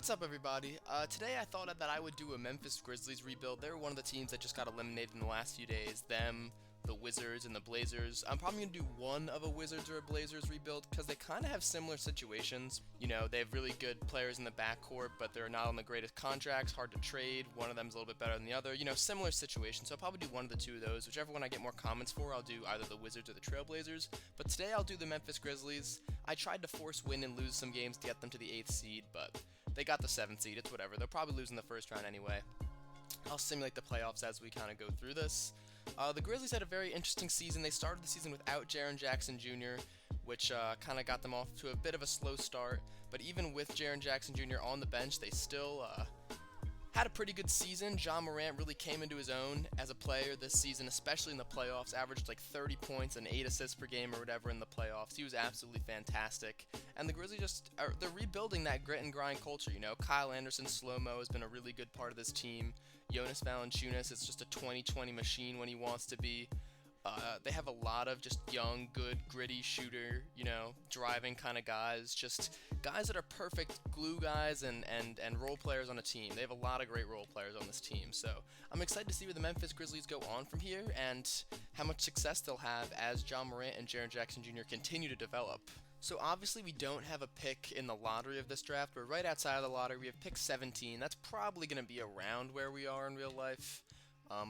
What's up, everybody? Today I thought that I would do a Memphis Grizzlies rebuild. They're one of the teams that just got eliminated in the last few days. Them, the Wizards, and the Blazers. I'm probably going to do one of a Wizards or a Blazers rebuild because they kind of have similar situations. You know, they have really good players in the backcourt, but they're not on the greatest contracts, hard to trade. One of them's a little bit better than the other. You know, similar situations. So I'll probably do one of the two of those. Whichever one I get more comments for, I'll do either the Wizards or the Trailblazers. But today I'll do the Memphis Grizzlies. I tried to force win and lose some games to get them to the 8th seed, but they got the 7th seed. It's whatever. They'll probably lose in the first round anyway. I'll simulate the playoffs as we kind of go through this. The Grizzlies had a very interesting season. They started the season without Jaren Jackson Jr., which kind of got them off to a bit of a slow start. But even with Jaren Jackson Jr. on the bench, they still had a pretty good season. Ja Morant really came into his own as a player this season, especially in the playoffs. Averaged like 30 points and 8 assists per game or whatever in the playoffs. He was absolutely fantastic. And the Grizzlies they're rebuilding that grit and grind culture, you know. Kyle Anderson, slow-mo, has been a really good part of this team. Jonas Valanciunas is just a 20-20 machine when he wants to be. They have a lot of just young, good, gritty shooter, you know, driving kind of guys. Just guys that are perfect glue guys and role players on a team. They have a lot of great role players on this team. So I'm excited to see where the Memphis Grizzlies go on from here and how much success they'll have as Ja Morant and Jaren Jackson Jr. continue to develop. So obviously we don't have a pick in the lottery of this draft. We're right outside of the lottery. We have pick 17. That's probably going to be around where we are in real life.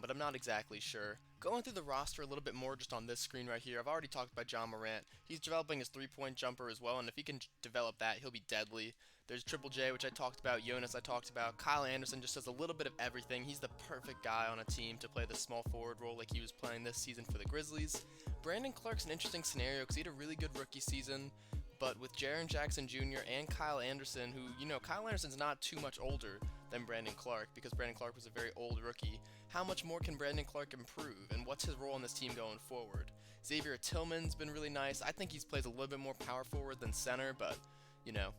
But I'm not exactly sure. Going through the roster a little bit more just on this screen right here, I've already talked about Ja Morant. He's developing his three-point jumper as well, and if he can develop that, he'll be deadly. There's Triple J, which I talked about, Jonas I talked about. Kyle Anderson just does a little bit of everything. He's the perfect guy on a team to play the small forward role like he was playing this season for the Grizzlies. Brandon Clark's an interesting scenario because he had a really good rookie season. But with Jaren Jackson Jr. and Kyle Anderson, who, you know, Kyle Anderson's not too much older than Brandon Clark because Brandon Clark was a very old rookie. How much more can Brandon Clark improve, and what's his role on this team going forward? Xavier Tillman's been really nice. I think he plays a little bit more power forward than center, but, you know,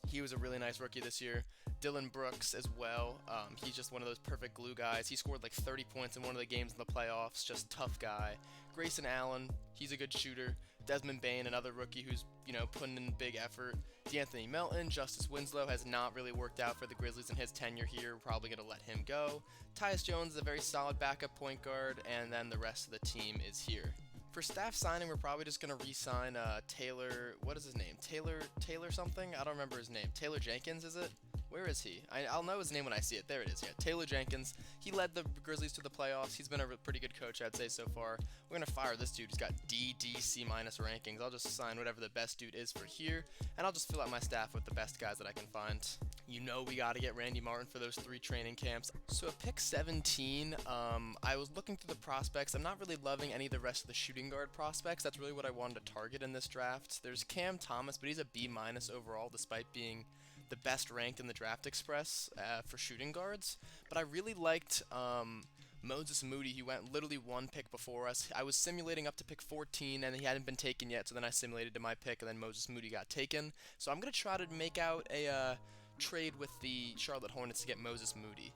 he was a really nice rookie this year. Dylan Brooks as well. He's just one of those perfect glue guys. He scored like 30 points in one of the games in the playoffs. Just tough guy. Grayson Allen, he's a good shooter. Desmond Bane, another rookie who's, you know, putting in big effort. D'Anthony Melton, Justice Winslow has not really worked out for the Grizzlies in his tenure here. We're probably going to let him go. Tyus Jones is a very solid backup point guard, and then the rest of the team is here. For staff signing, we're probably just going to re-sign Taylor, what is his name? Taylor something? I don't remember his name. Taylor Jenkins, is it? Where is he? I'll know his name when I see it. There it is, yeah. Taylor Jenkins. He led the Grizzlies to the playoffs. He's been a pretty good coach, I'd say, so far. We're going to fire this dude. He's got C- rankings. I'll just sign whatever the best dude is for here, and I'll just fill out my staff with the best guys that I can find. You know we got to get Randy Martin for those 3 training camps. So at pick 17, I was looking through the prospects. I'm not really loving any of the rest of the shooting guard prospects. That's really what I wanted to target in this draft. There's Cam Thomas, but he's a B- overall, despite being the best ranked in the Draft Express for shooting guards. But I really liked Moses Moody. He went literally one pick before us. I was simulating up to pick 14, and he hadn't been taken yet, so then I simulated to my pick, and then Moses Moody got taken. So I'm going to try to make out a trade with the Charlotte Hornets to get Moses Moody.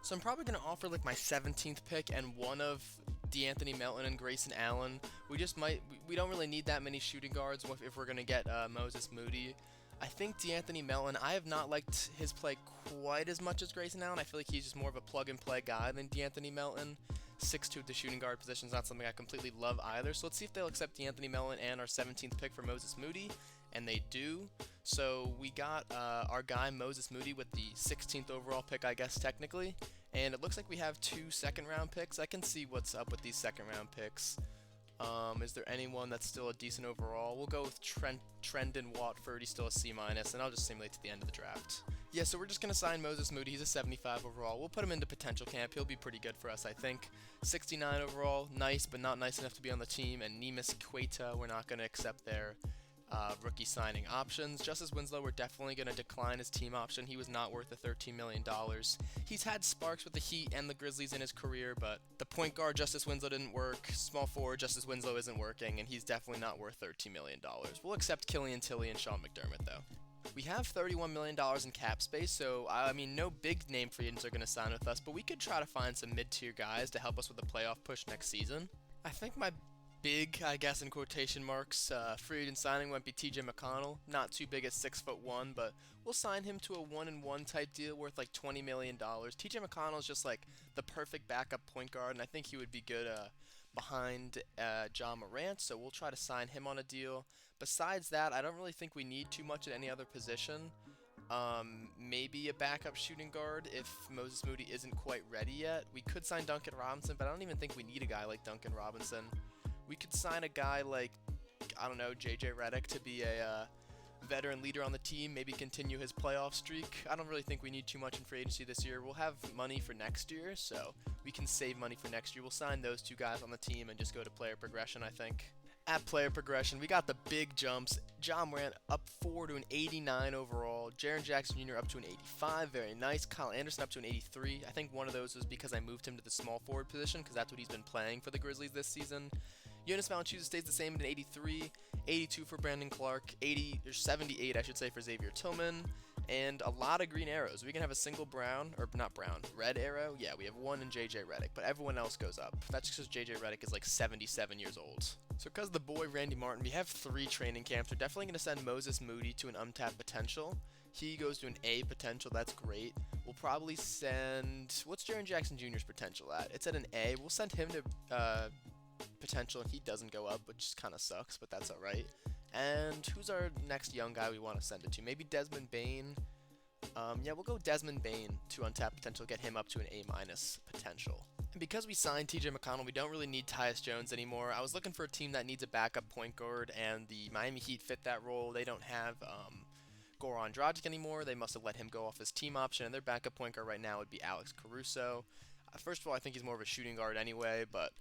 So I'm probably going to offer like my 17th pick and one of D'Anthony Melton and Grayson Allen. We don't really need that many shooting guards if we're going to get Moses Moody. I think D'Anthony Melton, I have not liked his play quite as much as Grayson Allen. I feel like he's just more of a plug-and-play guy than D'Anthony Melton. 6'2" at the shooting guard position is not something I completely love either. So let's see if they'll accept D'Anthony Melton and our 17th pick for Moses Moody. And they do. So we got our guy Moses Moody with the 16th overall pick, I guess, technically. And it looks like we have 2 second-round picks. I can see what's up with these second-round picks. Is there anyone that's still a decent overall? We'll go with Trendon Watford. He's still a C-, and I'll just simulate to the end of the draft. Yeah, so we're just going to sign Moses Moody. He's a 75 overall. We'll put him into potential camp. He'll be pretty good for us, I think. 69 overall, nice, but not nice enough to be on the team. And Neemias Queta, we're not going to accept their rookie signing options. Justice Winslow, we're definitely going to decline his team option. He was not worth the $13 million. He's had sparks with the Heat and the Grizzlies in his career, but the point guard Justice Winslow didn't work. Small forward Justice Winslow isn't working, and he's definitely not worth $13 million. We'll accept Killian Tilly and Sean McDermott, though. We have $31 million in cap space, so, I mean, no big name free agents are going to sign with us, but we could try to find some mid-tier guys to help us with the playoff push next season. I think my big, I guess, in quotation marks, free agent signing might be TJ McConnell. Not too big at 6'1", but we'll sign him to a 1-and-1 type deal worth like $20 million. TJ McConnell is just like the perfect backup point guard, and I think he would be good behind John Morant, so we'll try to sign him on a deal. Besides that, I don't really think we need too much at any other position. Maybe a backup shooting guard if Moses Moody isn't quite ready yet. We could sign Duncan Robinson, but I don't even think we need a guy like Duncan Robinson. We could sign a guy like, I don't know, JJ Redick to be a veteran leader on the team, maybe continue his playoff streak. I don't really think we need too much in free agency this year. We'll have money for next year, so we can save money for next year. We'll sign those two guys on the team and just go to player progression, I think. At player progression, we got the big jumps. John Morant up 4 to an 89 overall. Jaren Jackson Jr. up to an 85, very nice. Kyle Anderson up to an 83. I think one of those was because I moved him to the small forward position because that's what he's been playing for the Grizzlies this season. Jonas Valanciunas stays the same at an 83, 82 for Brandon Clark, 78 I should say for Xavier Tillman, and a lot of green arrows. We can have a single red arrow. Yeah, we have one in JJ Redick, but everyone else goes up. That's just because JJ Redick is like 77 years old. So because the boy Randy Martin, we have 3 training camps. We're definitely going to send Moses Moody to an untapped potential. He goes to an A potential. That's great. We'll probably send, what's Jaren Jackson Jr.'s potential at? It's at an A. We'll send him to potential, and he doesn't go up, which kind of sucks, but that's alright. And who's our next young guy we want to send it to? Maybe Desmond Bane. Yeah, we'll go Desmond Bane to untapped potential, get him up to an A- potential. And because we signed TJ McConnell, we don't really need Tyus Jones anymore. I was looking for a team that needs a backup point guard, and the Miami Heat fit that role. They don't have Goran Dragic anymore. They must have let him go off his team option, and their backup point guard right now would be Alex Caruso. First of all, I think he's more of a shooting guard anyway, but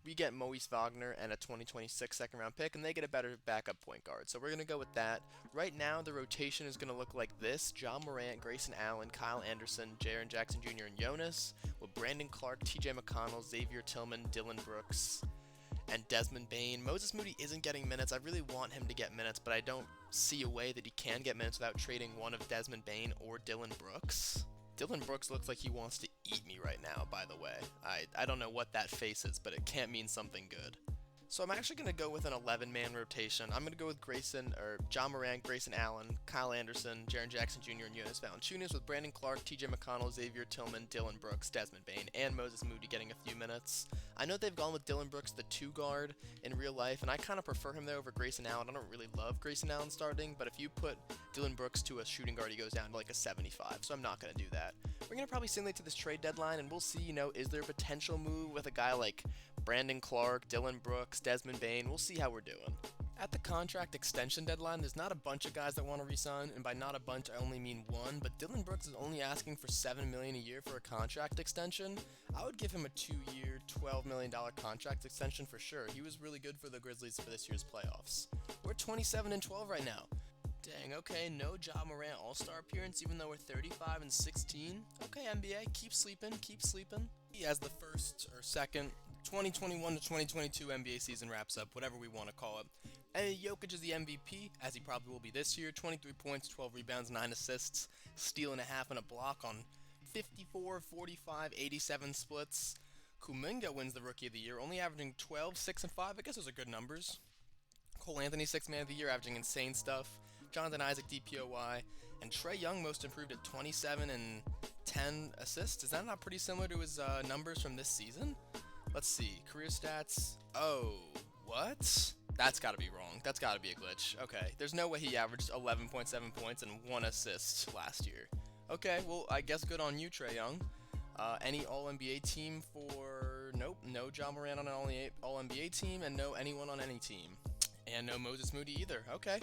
we get Moise Wagner and a 2026 second-round pick, and they get a better backup point guard. So we're going to go with that. Right now, the rotation is going to look like this. John Morant, Grayson Allen, Kyle Anderson, Jaren Jackson Jr., and Jonas, with Brandon Clark, TJ McConnell, Xavier Tillman, Dylan Brooks, and Desmond Bane. Moses Moody isn't getting minutes. I really want him to get minutes, but I don't see a way that he can get minutes without trading one of Desmond Bane or Dylan Brooks. Dylan Brooks looks like he wants to eat me right now, by the way. I don't know what that face is, but it can't mean something good. So I'm actually going to go with an 11-man rotation. I'm going to go with John Morant, Grayson Allen, Kyle Anderson, Jaren Jackson Jr., and Jonas Valanciunas, with Brandon Clark, TJ McConnell, Xavier Tillman, Dylan Brooks, Desmond Bane, and Moses Moody getting a few minutes. I know they've gone with Dylan Brooks, the 2 guard, in real life, and I kind of prefer him there over Grayson Allen. I don't really love Grayson Allen starting, but if you put Dylan Brooks to a shooting guard, he goes down to like a 75, so I'm not going to do that. We're going to probably simulate to this trade deadline, and we'll see, is there a potential move with a guy like Brandon Clark, Dylan Brooks, Desmond Bane? We'll see how we're doing. At the contract extension deadline, there's not a bunch of guys that want to re-sign, and by not a bunch, I only mean one, but Dylan Brooks is only asking for $7 million a year for a contract extension. I would give him a 2-year, $12 million contract extension for sure. He was really good for the Grizzlies for this year's playoffs. We're 27-12 right now. Dang, okay, no Ja Morant All-Star appearance, even though we're 35-16. Okay, NBA, keep sleeping. He has the first or second 2021 to 2022 NBA season wraps up, whatever we want to call it. And Jokic is the MVP, as he probably will be this year. 23 points, 12 rebounds, 9 assists, steal and a half and a block on 54, 45, 87 splits. Kuminga wins the Rookie of the Year, only averaging 12, 6, and 5. I guess those are good numbers. Cole Anthony, 6th Man of the Year, averaging insane stuff. Jonathan Isaac, DPOY. And Trae Young, most improved at 27 and 10 assists. Is that not pretty similar to his numbers from this season? Let's see. Career stats. Oh, what? That's got to be wrong. That's got to be a glitch. Okay. There's no way he averaged 11.7 points and 1 assist last year. Okay, well, I guess good on you, Trae Young. Any All-NBA team for... Nope, no Ja Morant on an All-NBA team, and no anyone on any team. And no Moses Moody either. Okay.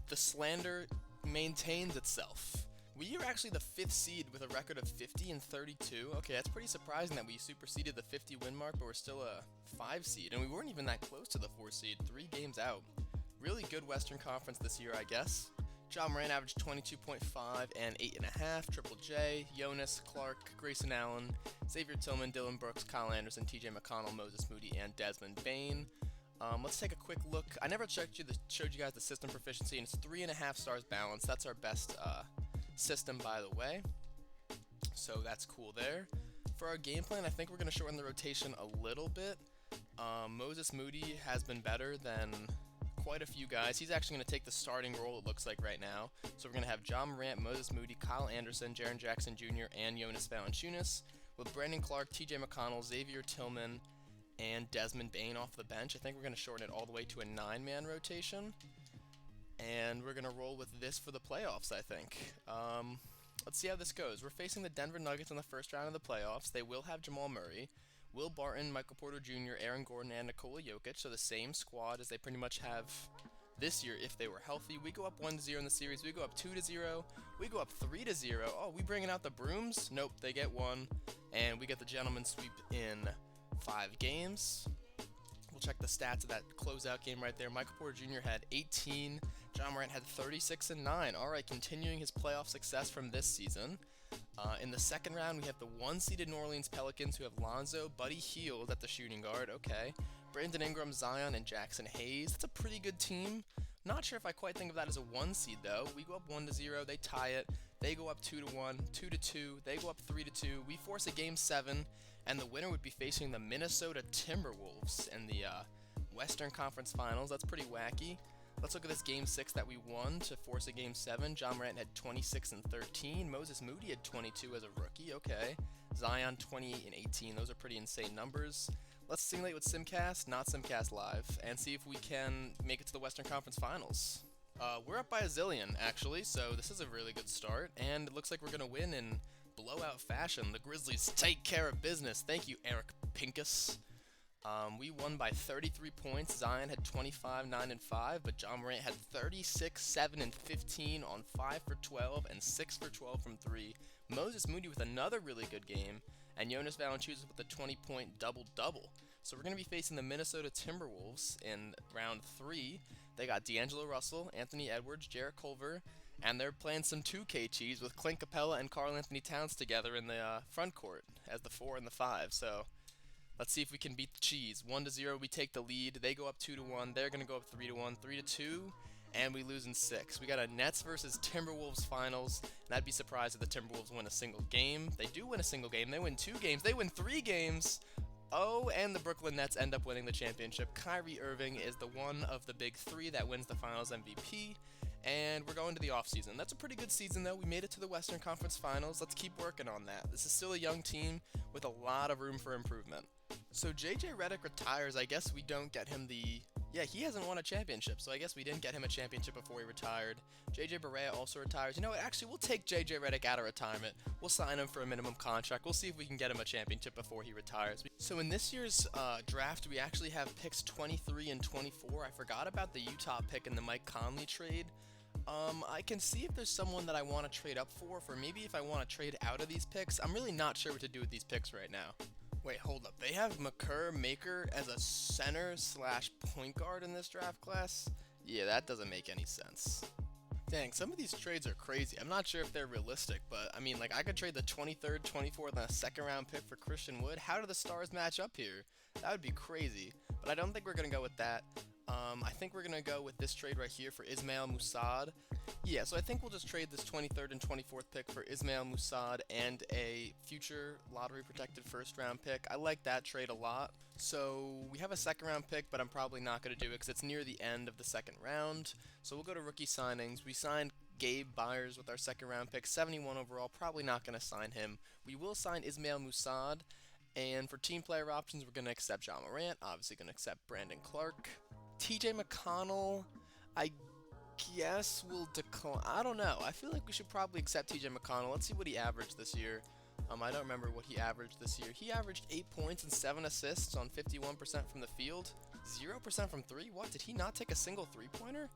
The slander maintains itself. We are actually the 5th seed with a record of 50-32. Okay, that's pretty surprising that we superseded the 50 win mark, but we're still a 5 seed, and we weren't even that close to the 4 seed, 3 games out. Really good Western Conference this year, I guess. Ja Morant averaged 22.5 and 8.5, Triple J, Jonas, Clark, Grayson Allen, Xavier Tillman, Dylan Brooks, Kyle Anderson, TJ McConnell, Moses Moody, and Desmond Bane. Let's take a quick look. I never showed you guys the system proficiency, and it's 3.5 stars balanced. That's our best system, by the way. So that's cool there. For our game plan, I think we're going to shorten the rotation a little bit. Moses Moody has been better than quite a few guys. He's actually going to take the starting role, it looks like, right now. So we're going to have John Morant, Moses Moody, Kyle Anderson, Jaren Jackson Jr., and Jonas Valanciunas, with Brandon Clark, TJ McConnell, Xavier Tillman, and Desmond Bane off the bench. I think we're going to shorten it all the way to a 9-man rotation. And we're going to roll with this for the playoffs, I think. Let's see how this goes. We're facing the Denver Nuggets in the first round of the playoffs. They will have Jamal Murray, Will Barton, Michael Porter Jr., Aaron Gordon, and Nikola Jokic, so the same squad as they pretty much have this year if they were healthy. We go up 1-0 in the series. We go up 2-0. We go up 3-0. Oh, we bringing out the brooms? Nope, they get one, and we get the gentleman sweep in 5 games. We'll check the stats of that closeout game right there. Michael Porter Jr. had 18. John Morant had 36 and 9. All right, continuing his playoff success from this season. In the second round, we have the 1-seeded New Orleans Pelicans, who have Lonzo, Buddy Hield at the shooting guard. Okay. Brandon Ingram, Zion, and Jackson Hayes. That's a pretty good team. Not sure if I quite think of that as a 1 seed, though. We go up 1-0. They tie it. They go up 2-1, 2-2. They go up 3-2. We force a game 7, and the winner would be facing the Minnesota Timberwolves in the Western Conference Finals. That's pretty wacky. Let's look at this game 6 that we won to force a game 7. John Morant had 26 and 13. Moses Moody had 22 as a rookie. Okay. Zion 28 and 18. Those are pretty insane numbers. Let's simulate with Simcast, not Simcast Live, and see if we can make it to the Western Conference Finals. We're up by a zillion, actually, so this is a really good start, and it looks like we're going to win in blowout fashion. The Grizzlies take care of business. Thank you, Eric Pincus. We won by 33 points. Zion had 25, 9, and 5, but John Morant had 36, 7, and 15 on 5 for 12 and 6 for 12 from 3. Moses Moody with another really good game, and Jonas Valanciunas with a 20-point double-double. So we're going to be facing the Minnesota Timberwolves in round 3. They got D'Angelo Russell, Anthony Edwards, Jarrett Culver, and they're playing some 2K cheese with Clint Capella and Karl Anthony Towns together in the front court as the 4 and the 5. So let's see if we can beat the cheese. 1-0, we take the lead. They go up 2-1. They're going to go up 3-1, 3-2, and we lose in 6. We got a Nets versus Timberwolves finals, and I'd be surprised if the Timberwolves win a single game. They do win a single game. They win 2 games. They win 3 games. Oh, and the Brooklyn Nets end up winning the championship. Kyrie Irving is the one of the big 3 that wins the finals MVP, and we're going to the offseason. That's a pretty good season, though. We made it to the Western Conference Finals. Let's keep working on that. This is still a young team with a lot of room for improvement. So JJ Redick retires. I guess we don't get him the... Yeah, he hasn't won a championship, so I guess we didn't get him a championship before he retired. JJ Barea also retires. You know what? Actually, we'll take JJ Redick out of retirement. We'll sign him for a minimum contract. We'll see if we can get him a championship before he retires. So in this year's draft, we actually have picks 23 and 24. I forgot about the Utah pick in the Mike Conley trade. I can see if there's someone that I want to trade up for maybe if I want to trade out of these picks. I'm really not sure what to do with these picks right now. Wait, hold up. They have Maker as a center/point guard in this draft class? Yeah, that doesn't make any sense. Dang, some of these trades are crazy. I'm not sure if they're realistic, but I mean, like, I could trade the 23rd, 24th, and a second-round pick for Christian Wood. How do the stars match up here? That would be crazy, but I don't think we're going to go with that. I think we're going to go with this trade right here for Ismail Musad. Yeah, so I think we'll just trade this 23rd and 24th pick for Ismail Musad and a future lottery-protected first-round pick. I like that trade a lot. So we have a second-round pick, but I'm probably not going to do it because it's near the end of the second round. So we'll go to rookie signings. We signed Gabe Byers with our second-round pick, 71 overall. Probably not going to sign him. We will sign Ismail Musad. And for team player options, we're going to accept John Morant. Obviously going to accept Brandon Clark. TJ McConnell, I guess we'll decline. I don't know. I feel like we should probably accept TJ McConnell. Let's see what he averaged this year. I don't remember what he averaged this year. He averaged 8 points and 7 assists on 51% from the field. 0% from 3? What? Did he not take a single three-pointer?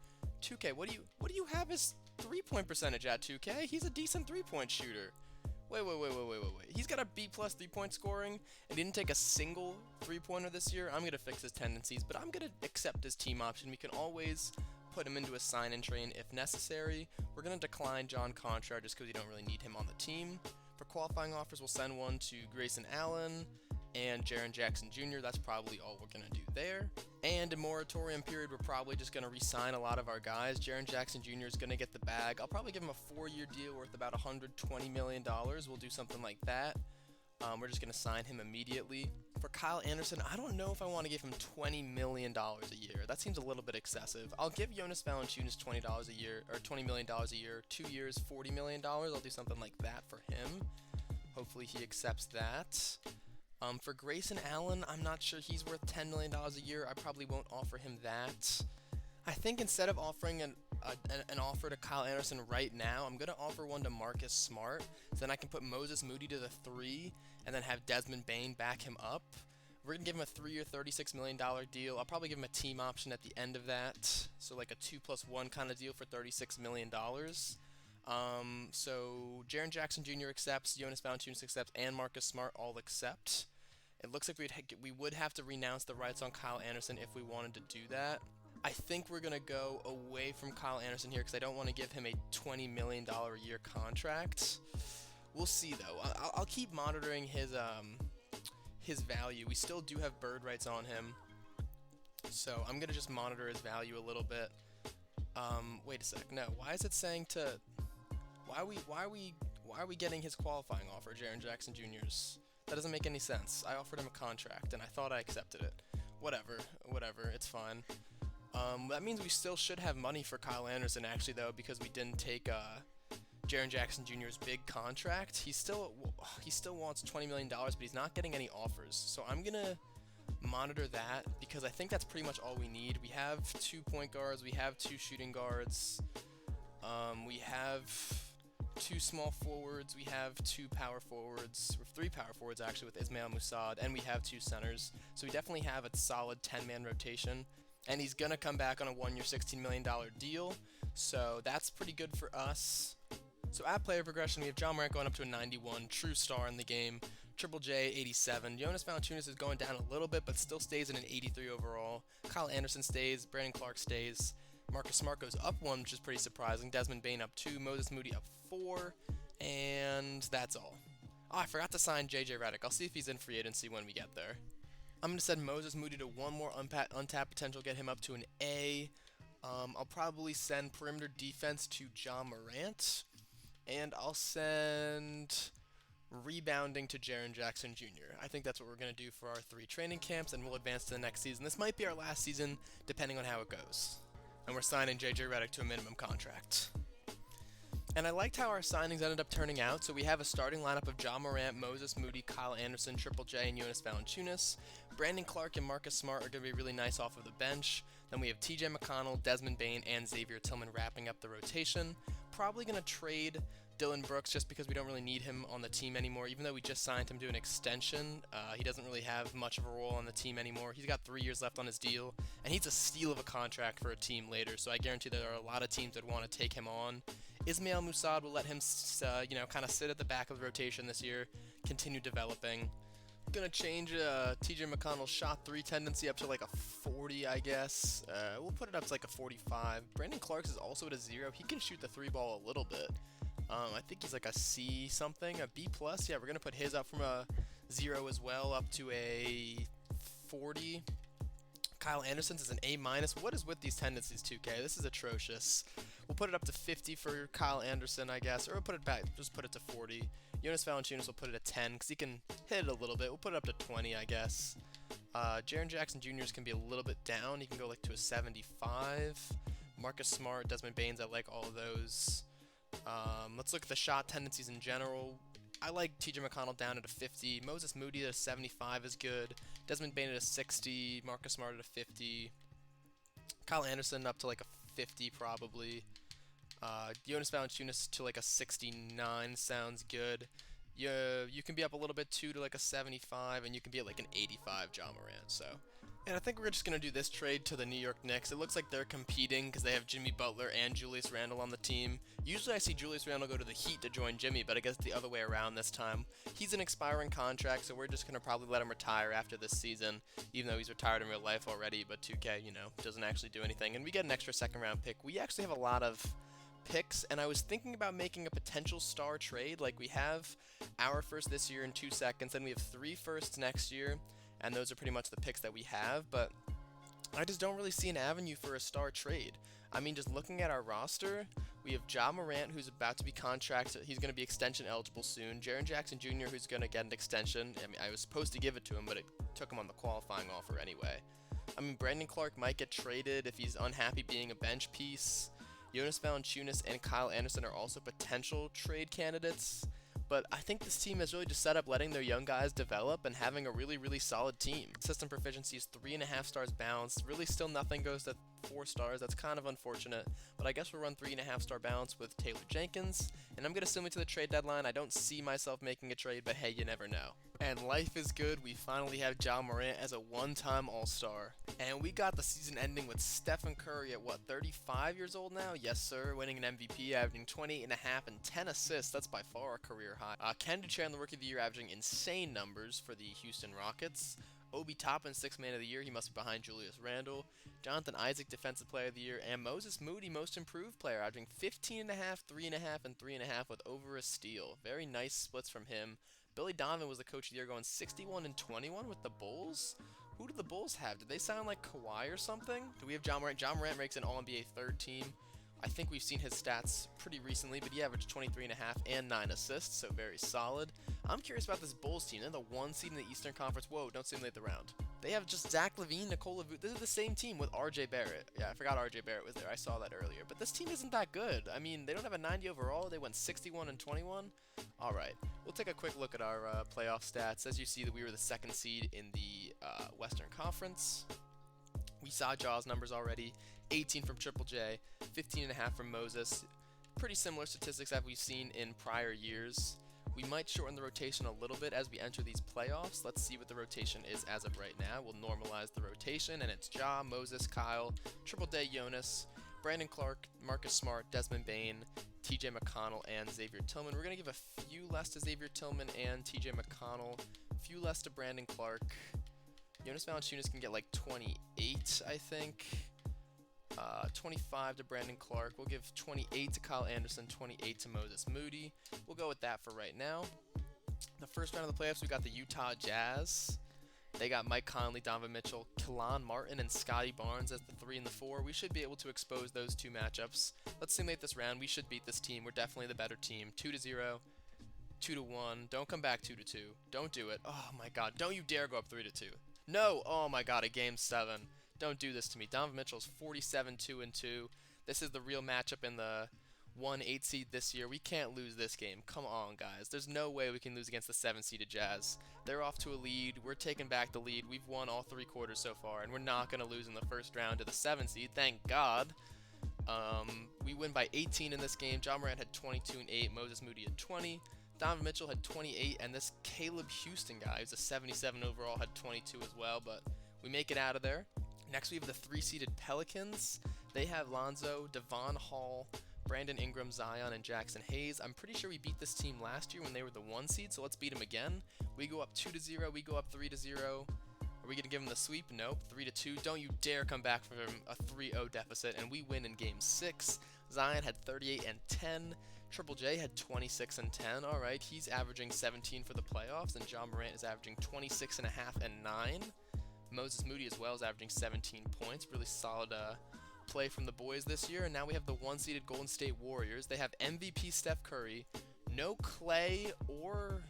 2K, what do you have his three-point percentage at, 2K? He's a decent three-point shooter. Wait. He's got a B+ three-point scoring and didn't take a single three-pointer this year. I'm going to fix his tendencies, but I'm going to accept his team option. We can always put him into a sign-in train if necessary. We're going to decline John Conchar just because we don't really need him on the team. For qualifying offers, we'll send one to Grayson Allen and Jaren Jackson Jr. That's probably all we're going to do there. And in moratorium period, we're probably just going to re-sign a lot of our guys. Jaren Jackson Jr. is going to get the bag. I'll probably give him a 4-year deal worth about $120 million. We'll do something like that. We're just going to sign him immediately. For Kyle Anderson, I don't know if I want to give him $20 million a year. That seems a little bit excessive. I'll give Jonas Valanciunas $20 a year, or $20 million a year, 2 years, $40 million. I'll do something like that for him. Hopefully he accepts that. For Grayson Allen, I'm not sure he's worth $10 million a year. I probably won't offer him that. I think instead of offering an offer to Kyle Anderson right now, I'm going to offer one to Marcus Smart. So then I can put Moses Moody to the 3 and then have Desmond Bane back him up. We're going to give him a 3-year, $36 million deal. I'll probably give him a team option at the end of that. So like a 2+1 kind of deal for $36 million. So Jaren Jackson Jr. accepts, Jonas Valanciunas accepts, and Marcus Smart all accept. It looks like we would have to renounce the rights on Kyle Anderson if we wanted to do that. I think we're going to go away from Kyle Anderson here because I don't want to give him a $20 million a year contract. We'll see, though. I'll keep monitoring his value. We still do have bird rights on him, so I'm going to just monitor his value a little bit. Wait a sec. No, why is it saying to... Why are we getting his qualifying offer, Jaren Jackson Jr.'s? That doesn't make any sense. I offered him a contract, and I thought I accepted it. Whatever, it's fine. That means we still should have money for Kyle Anderson, actually, though, because we didn't take Jaren Jackson Jr.'s big contract. He still wants $20 million, but he's not getting any offers. So I'm gonna monitor that because I think that's pretty much all we need. We have 2 point guards, we have 2 shooting guards, we have 2 small forwards, we have 2 power forwards, or 3 power forwards actually with Ismail Musad, and we have 2 centers. So we definitely have a solid 10-man rotation. And he's going to come back on a 1-year, $16 million deal, so that's pretty good for us. So at player progression, we have John Morant going up to a 91, true star in the game, Triple J, 87. Jonas Valanciunas is going down a little bit, but still stays in an 83 overall. Kyle Anderson stays, Brandon Clark stays. Marcus Smart goes up 1, which is pretty surprising. Desmond Bane up 2, Moses Moody up 4, and that's all. Oh, I forgot to sign JJ Redick. I'll see if he's in free agency when we get there. I'm going to send Moses Moody to 1 more untapped potential, get him up to an A. I'll probably send perimeter defense to John Morant. And I'll send rebounding to Jaren Jackson Jr. I think that's what we're going to do for our 3 training camps, and we'll advance to the next season. This might be our last season, depending on how it goes. And we're signing JJ Redick to a minimum contract. And I liked how our signings ended up turning out. So we have a starting lineup of John Morant, Moses Moody, Kyle Anderson, Triple J, and Jonas Valanciunas. Brandon Clark and Marcus Smart are going to be really nice off of the bench. Then we have TJ McConnell, Desmond Bane, and Xavier Tillman wrapping up the rotation. Probably going to trade Dylan Brooks just because we don't really need him on the team anymore. Even though we just signed him to an extension, he doesn't really have much of a role on the team anymore. He's got 3 years left on his deal, and he's a steal of a contract for a team later. So I guarantee there are a lot of teams that want to take him on. Ismail Musad will let him, kind of sit at the back of the rotation this year, continue developing. Gonna change TJ McConnell's shot 3 tendency up to like a 40, I guess. We'll put it up to like a 45. Brandon Clark's is also at a 0. He can shoot the 3 ball a little bit. I think he's like a C something, a B+. Yeah, we're gonna put his up from a 0 as well up to a 40. Kyle Anderson's is an A-. What is with these tendencies, 2K? This is atrocious. We'll put it up to 50 for Kyle Anderson, I guess, or we'll put it back, just put it to 40. Jonas Valanciunas will put it at 10 because he can hit it a little bit. We'll put it up to 20, I guess. Jaren Jackson Jr.'s can be a little bit down. He can go like to a 75. Marcus Smart, Desmond Baines, I like all of those. Let's look at the shot tendencies in general. I like TJ McConnell down at a 50. Moses Moody at a 75 is good. Desmond Bane at a 60. Marcus Smart at a 50. Kyle Anderson up to like a 50 probably. Jonas Valanciunas to like a 69 sounds good. You can be up a little bit too to like a 75, and you can be at like an 85 John Morant. So, and I think we're just gonna do this trade to the New York Knicks. It looks like they're competing because they have Jimmy Butler and Julius Randle on the team. Usually I see Julius Randle go to the Heat to join Jimmy, but I guess the other way around this time. He's an expiring contract, so we're just gonna probably let him retire after this season, even though he's retired in real life already. But 2K, doesn't actually do anything, and we get an extra second-round pick. We actually have a lot of picks, and I was thinking about making a potential star trade. Like, we have our first this year in 2 seconds, and we have 3 firsts next year, and those are pretty much the picks that we have, but I just don't really see an avenue for a star trade. I mean, just looking at our roster, We have Ja Morant, who's about to be contracted. He's going to be extension eligible soon. Jaren Jackson Jr., who's going to get an extension. I mean, I was supposed to give it to him, but it took him on the qualifying offer anyway. I mean, Brandon Clark might get traded if he's unhappy being a bench piece. Jonas Valanciunas and Kyle Anderson are also potential trade candidates. But I think this team is really just set up letting their young guys develop and having a really, really solid team. System proficiency is 3.5 stars balanced. Really still nothing goes to 4 stars. That's kind of unfortunate. But I guess we'll run 3.5 star balance with Taylor Jenkins. And I'm going to assume it to the trade deadline. I don't see myself making a trade, but hey, you never know. And life is good. We finally have Ja Morant as a one-time All-Star. And we got the season ending with Stephen Curry at, 35 years old now? Yes, sir. Winning an MVP, averaging 28.5 and 10 assists. That's by far a career high. Kendrick Chandler, Rookie of the Year, averaging insane numbers for the Houston Rockets. Obi Toppin, 6th Man of the Year. He must be behind Julius Randle. Jonathan Isaac, Defensive Player of the Year. And Moses Moody, Most Improved Player, averaging 15.5, 3.5, and 3.5 with over a steal. Very nice splits from him. Billy Donovan was the Coach of the Year, going 61 and 21 with the Bulls. Who do the Bulls have? Did they sound like Kawhi or something? Do we have Ja Morant? Ja Morant makes an All-NBA third team. I think we've seen his stats pretty recently, but he averaged 23.5 and 9 assists, so very solid. I'm curious about this Bulls team. They're the 1 seed in the Eastern Conference. Whoa, don't simulate the round. They have just Zach LaVine, Nikola Vucevic. This is the same team with R.J. Barrett. Yeah, I forgot R.J. Barrett was there. I saw that earlier. But this team isn't that good. I mean, they don't have a 90 overall. They went 61 and 21. All right, we'll take a quick look at our playoff stats. As you see, that we were the 2nd seed in the Western Conference. We saw Ja's numbers already. 18 from Triple J, 15.5 from Moses. Pretty similar statistics that we've seen in prior years. We might shorten the rotation a little bit as we enter these playoffs. Let's see what the rotation is as of right now. We'll normalize the rotation, and it's Ja, Moses, Kyle, Triple J, Jonas, Brandon Clark, Marcus Smart, Desmond Bane, TJ McConnell, and Xavier Tillman. We're going to give a few less to Xavier Tillman and TJ McConnell, a few less to Brandon Clark. Jonas Valanciunas can get like 28, I think. 25 to Brandon Clark. We'll give 28 to Kyle Anderson, 28 to Moses Moody. We'll go with that for right now. The first round of the playoffs, we got the Utah Jazz. They got Mike Conley, Donovan Mitchell, Kelan Martin, and Scotty Barnes as the 3 and the 4. We should be able to expose those 2 matchups. Let's simulate this round. We should beat this team. We're definitely the better team. 2-0, 2-1. Don't come back 2-2. Don't do it. Oh my God. Don't you dare go up 3-2. No. Oh my God. A game 7. Don't do this to me. Donovan Mitchell's 47, 2-2. This is the real matchup in the 1-8 seed this year. We can't lose this game. Come on, guys. There's no way we can lose against the 7-seeded Jazz. They're off to a lead. We're taking back the lead. We've won all 3 quarters so far, and we're not going to lose in the first round to the 7 seed. Thank God. We win by 18 in this game. Ja Morant had 22 and 8. Moses Moody had 20. Donovan Mitchell had 28, and this Caleb Houston guy, who's a 77 overall, had 22 as well, but we make it out of there. Next, we have the 3-seeded Pelicans. They have Lonzo, Devon Hall, Brandon Ingram, Zion, and Jackson Hayes. I'm pretty sure we beat this team last year when they were the 1 seed, so let's beat them again. We go up 2-0. We go up 3-0. Are we going to give them the sweep? Nope. 3-2. Don't you dare come back from a 3-0 deficit, and we win in Game 6. Zion had 38 and 10. Triple J had 26 and 10. All right, he's averaging 17 for the playoffs, and Ja Morant is averaging 26.5 and 9. Moses Moody as well is averaging 17 points. Really solid play from the boys this year. And now we have the 1-seeded Golden State Warriors. They have MVP Steph Curry. No Clay or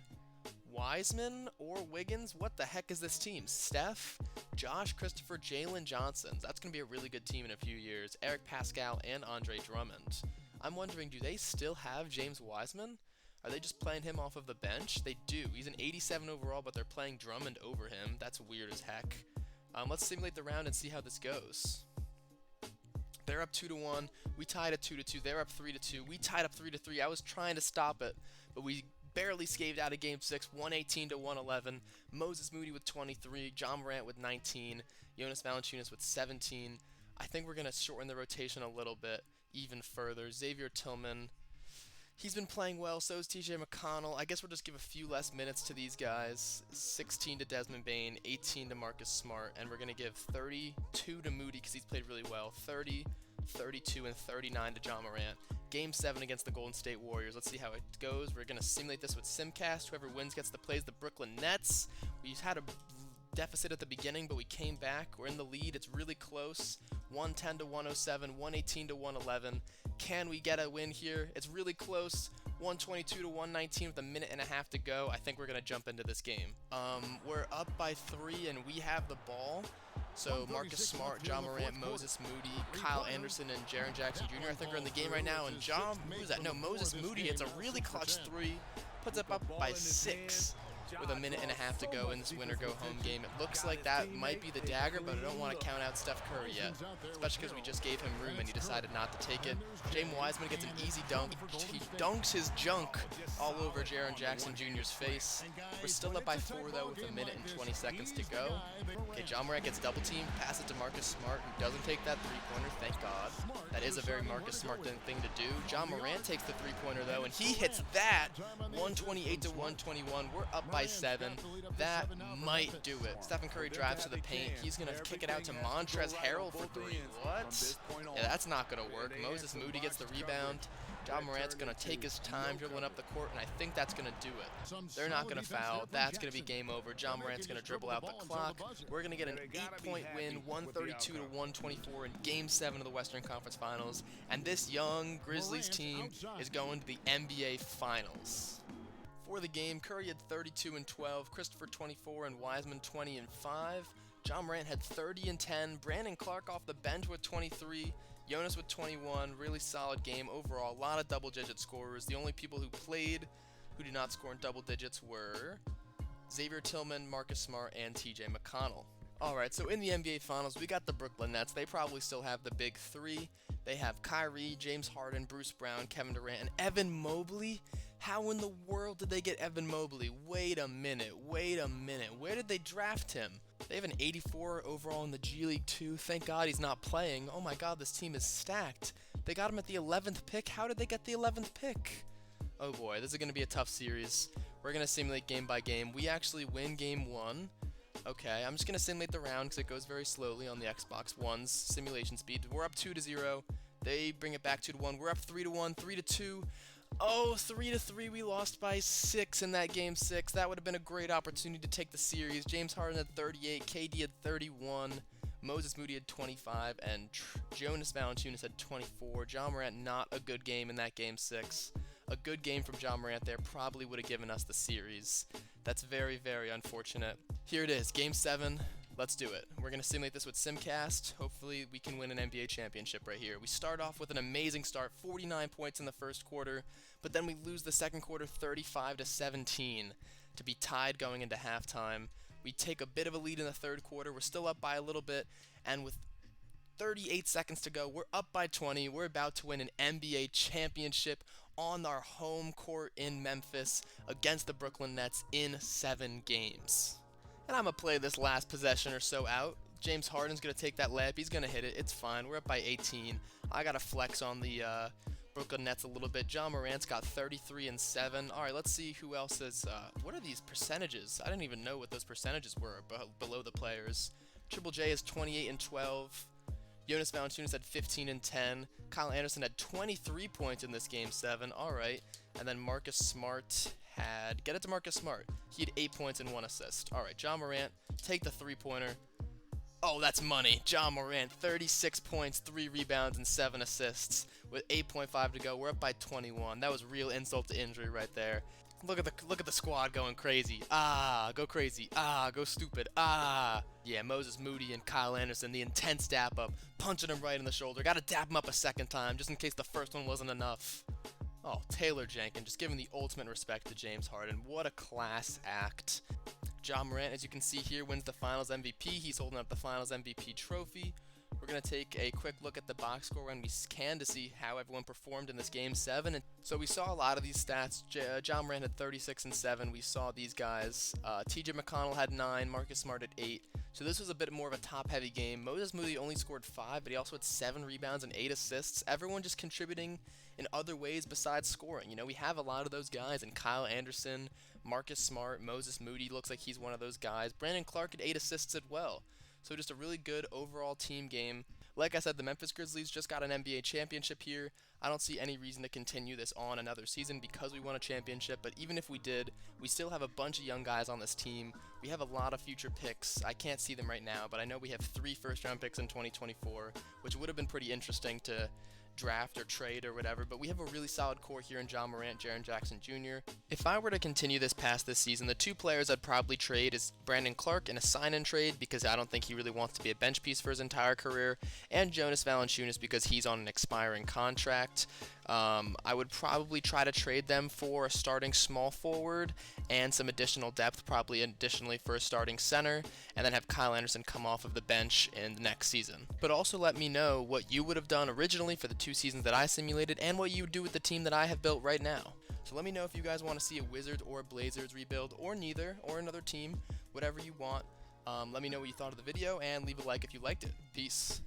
Wiseman or Wiggins. What the heck is this team? Steph, Josh Christopher, Jalen Johnson. That's going to be a really good team in a few years. Eric Pascal and Andre Drummond. I'm wondering, do they still have James Wiseman? Are they just playing him off of the bench? They do. He's an 87 overall, but they're playing Drummond over him. That's weird as heck. Let's simulate the round and see how this goes. They're up 2-1. We tied at 2-2. They're up 3-2. We tied up 3-3. I was trying to stop it, but we barely scaved out of Game 6, 118 to 111. Moses Moody with 23. Ja Morant with 19. Jonas Valanciunas with 17. I think we're going to shorten the rotation a little bit even further. Xavier Tillman, he's been playing well, so is TJ McConnell. I guess we'll just give a few less minutes to these guys. 16 to Desmond Bane, 18 to Marcus Smart, and we're going to give 32 to Moody because he's played really well. 30, 32, and 39 to Ja Morant. Game 7 against the Golden State Warriors. Let's see how it goes. We're going to simulate this with Simcast. Whoever wins gets to play the Brooklyn Nets. We had a deficit at the beginning, but we came back. We're in the lead. It's really close. 110 to 107, 118 to 111. Can we get a win here? It's really close. 122 to 119 with a minute and a half to go. I think we're going to jump into this game. We're up by 3 and we have the ball. So Marcus Smart, John Morant, Moses Moody, Kyle Anderson, and Jaren Jackson Jr. I think are in the game right now. And Moses Moody hits a really clutch 3, puts it up by 6 with a minute and a half to go in this winner-go-home game. It looks like that might be the dagger, but I don't want to count out Steph Curry yet, especially because we just gave him room and he decided not to take it. James Wiseman gets an easy dunk. He dunks his junk all over Jaren Jackson Jr.'s face. We're still up by 4, though, with a minute and 20 seconds to go. Okay, John Morant gets double-teamed, pass it to Marcus Smart, who doesn't take that three-pointer, thank God. That is a very Marcus Smart thing to do. John Morant takes the three-pointer, though, and he hits that. 128 to 121. We're up by 7. That might do it. Stephen Curry drives to the paint. He's going to kick it out to Montrezl Harrell for 3. What? Yeah, that's not going to work. Moses Moody gets the rebound. John Morant's going to take his time dribbling up the court, and I think that's going to do it. They're not going to foul. That's going to be game over. John Morant's going to dribble out the clock. We're going to get an 8-point win, 132 to 124 in Game 7 of the Western Conference Finals. And this young Grizzlies team is going to the NBA Finals. For the game, Curry had 32 and 12, Christopher 24, and Wiseman 20 and 5. John Morant had 30 and 10, Brandon Clark off the bench with 23, Jonas with 21. Really solid game overall. A lot of double-digit scorers. The only people who played who did not score in double digits were Xavier Tillman, Marcus Smart, and TJ McConnell. Alright, so in the NBA Finals, we got the Brooklyn Nets. They probably still have the big 3. They have Kyrie, James Harden, Bruce Brown, Kevin Durant, and Evan Mobley. How in the world did they get Evan Mobley? Wait a minute. Where did they draft him? They have an 84 overall in the G League too. Thank God he's not playing. Oh my God, this team is stacked. They got him at the 11th pick. How did they get the 11th pick? Oh boy, this is going to be a tough series. We're going to simulate game by game. We actually win game 1. Okay, I'm just going to simulate the round because it goes very slowly on the Xbox One's simulation speed. We're up 2-0. They bring it back 2-1. We're up 3-1, 3-2. Oh, 3-3, we lost by 6 in that game 6. That would have been a great opportunity to take the series. James Harden had 38, KD had 31, Moses Moody had 25, and Jonas Valanciunas had 24. John Morant, not a good game in that game 6. A good game from John Morant there probably would have given us the series. That's very, very unfortunate. Here it is, game 7. Let's do it. We're going to simulate this with Simcast. Hopefully we can win an NBA championship right here. We start off with an amazing start, 49 points in the first quarter, but then we lose the second quarter 35-17 to be tied going into halftime. We take a bit of a lead in the third quarter. We're still up by a little bit, and with 38 seconds to go, we're up by 20. We're about to win an NBA championship on our home court in Memphis against the Brooklyn Nets in 7 games. And I'm going to play this last possession or so out. James Harden's going to take that layup. He's going to hit it. It's fine. We're up by 18. I got to flex on the Brooklyn Nets a little bit. John Morant's got 33 and 7. All right, let's see who else is. What are these percentages? I didn't even know what those percentages were below the players. Triple J is 28 and 12. Jonas Valanciunas had 15 and 10. Kyle Anderson had 23 points in this game 7. All right. And then Marcus Smart had, get it to Marcus Smart. He had 8 points and 1 assist. All right, John Morant, take the three-pointer. Oh, that's money. John Morant, 36 points, 3 rebounds, and 7 assists with 8.5 to go. We're up by 21. That was real insult to injury right there. Look at the squad going crazy. Ah, go crazy. Ah, go stupid. Ah. Yeah, Moses Moody and Kyle Anderson, the intense dap up, punching him right in the shoulder. Got to dap him up a second time just in case the first one wasn't enough. Oh, Taylor Jenkins, just giving the ultimate respect to James Harden. What a class act. John Morant, as you can see here, wins the Finals MVP. He's holding up the Finals MVP trophy. We're going to take a quick look at the box score when we can to see how everyone performed in this Game 7. And so we saw a lot of these stats. John Morant had 36 and 7. We saw these guys. TJ McConnell had 9. Marcus Smart had 8. So this was a bit more of a top-heavy game. Moses Moody only scored 5, but he also had 7 rebounds and 8 assists. Everyone just contributing in other ways besides scoring. You know, we have a lot of those guys, and Kyle Anderson, Marcus Smart, Moses Moody looks like he's one of those guys. Brandon Clark had 8 assists as well. So just a really good overall team game. Like I said, the Memphis Grizzlies just got an NBA championship here. I don't see any reason to continue this on another season because we won a championship, but even if we did, we still have a bunch of young guys on this team. We have a lot of future picks. I can't see them right now, but I know we have 3 first-round picks in 2024, which would have been pretty interesting to draft or trade or whatever, but we have a really solid core here in John Morant, Jaren Jackson Jr. If I were to continue this past this season, the two players I'd probably trade is Brandon Clark in a sign-and trade because I don't think he really wants to be a bench piece for his entire career, and Jonas Valanciunas because he's on an expiring contract. I would probably try to trade them for a starting small forward and some additional depth, probably additionally for a starting center, and then have Kyle Anderson come off of the bench in the next season. But also let me know what you would have done originally for the 2 seasons that I simulated and what you would do with the team that I have built right now. So let me know if you guys want to see a Wizards or a Blazers rebuild, or neither, or another team, whatever you want. Let me know what you thought of the video and leave a like if you liked it. Peace.